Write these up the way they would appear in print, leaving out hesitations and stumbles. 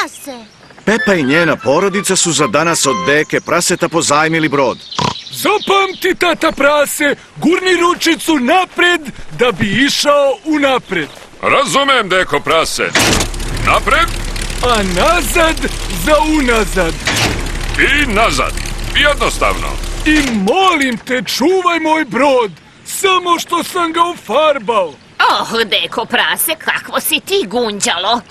prase. Pepa i njena porodica su za danas od deke praseta pozajmili brod. Zapamti, tata prase, gurni ručicu napred da bi išao unapred. Razumem, deko prase. Napred A nazad za unazad. i nazad. Jednostavno. I molim te, čuvaj moj brod, samo što sam ga ufarbao. Deko prase, kakvo si ti gunđalo.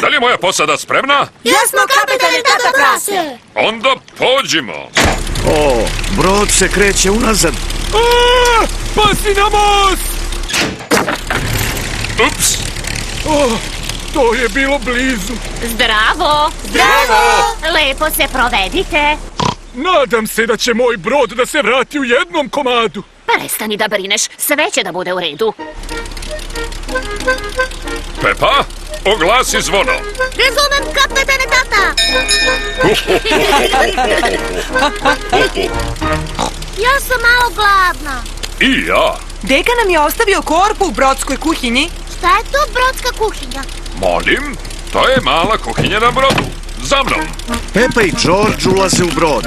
Da li je moja posada spremna? Jasno, kapetane, tata prase. Onda pođimo. O, brod se kreće unazad. Pasi na most! Ups. To je bilo blizu. Zdravo! Zdravo! Lepo se provedite. Nadam se da će moj brod da se vrati u jednom komadu. Prestani da brineš, sve će da bude u redu. Pepa, oglasi zvono. Razumem, kapetane, tata. Ja sam malo gladna. I ja. Deka nam je ostavio korpu u brodskoj kuhinji. Šta je to brodska kuhinja? Molim, to je mala kuhinja na brodu. Za mnom. Pepa i George ulaze u brod.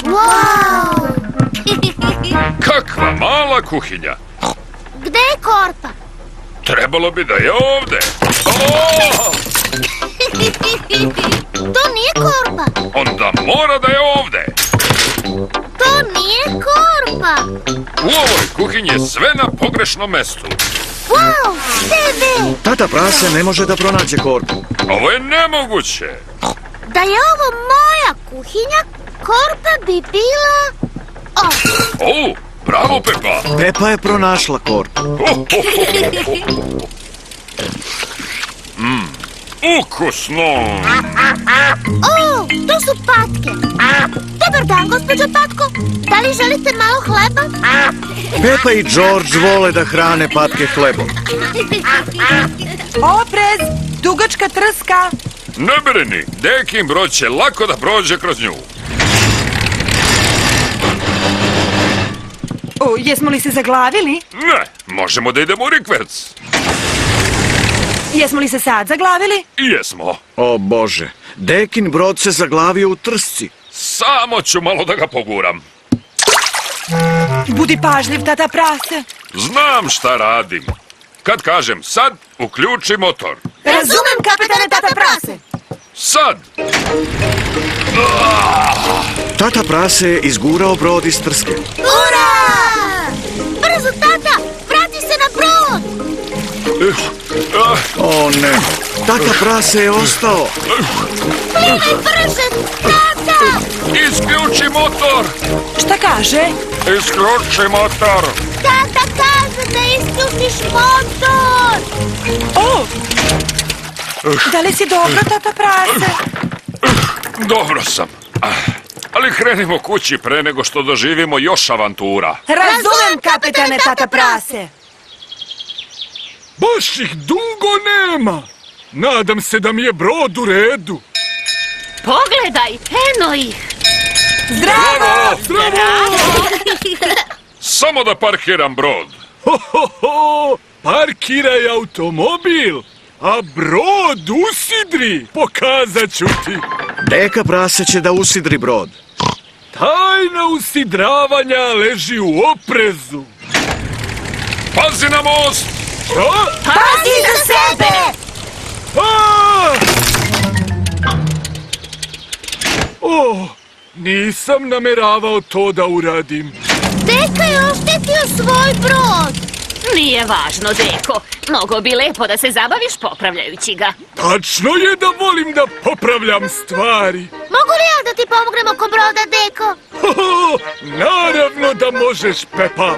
Wow! Kakva mala kuhinja. Gde je korpa? Trebalo bi da je ovde. O! To nije korpa. Onda mora da je ovde. To nije korpa. U ovoj kuhinji je sve na pogrešnom mestu. Wow! TV! Tata prase ne može da pronađe korpu. Ovo je nemoguće. Da je ovo moja kuhinja, korpa bi bila... O, bravo, Pepa. Pepa je pronašla korpu. Ukusno. O, to su patke. Dobar dan, gospođo Patko. Da li želite malo hleba? Pepa i George vole da hrane patke hlebom. Oprez! Dugačka trska! Ne brini, Dekin brod će lako da prođe kroz nju. O, jesmo li se zaglavili? Ne, možemo da idemo u rikverc. Jesmo li se sad zaglavili? I jesmo. O Bože, Dekin brod se zaglavio u trsci. Samo ću malo da ga poguram. Budi pažljiv, tata prase. Znam šta radim. Kad kažem sad, uključi motor. Razumem, kapetane, tata prase. Sad! Tata prase je izgurao brod iz trske. Ura! Brzo, tata! Vrati se na brod! O ne, tata prase je ostao. Plivaj brže, tata! Isključi motor! Šta kaže? Isključi motor! Tata kaže da isključiš motor! O! Da li si dobro, tata prase? Dobro sam. Ali krenimo kući pre nego što doživimo još avantura. Razumem, kapetane, tata prase. Baš ih dugo nema. Nadam se da mi je brod u redu. Pogledaj, eno ih. Zdravo! Zdravo! Samo da parkiram brod. Parkiraj automobil, a brod usidri, pokazat ću ti. Deka prase će da usidri brod. Tajna usidravanja leži u oprezu. Pazi na most! Šta? Pazi za sebe! Nisam nameravao to da uradim. Deka je oštetio svoj brod. Nije važno, Deko. Mnogo bi lepo da se zabaviš popravljajući ga. Tačno je da volim da popravljam stvari. Mogu li ja da ti pomognem oko broda, Deko? Naravno da možeš, Pepa.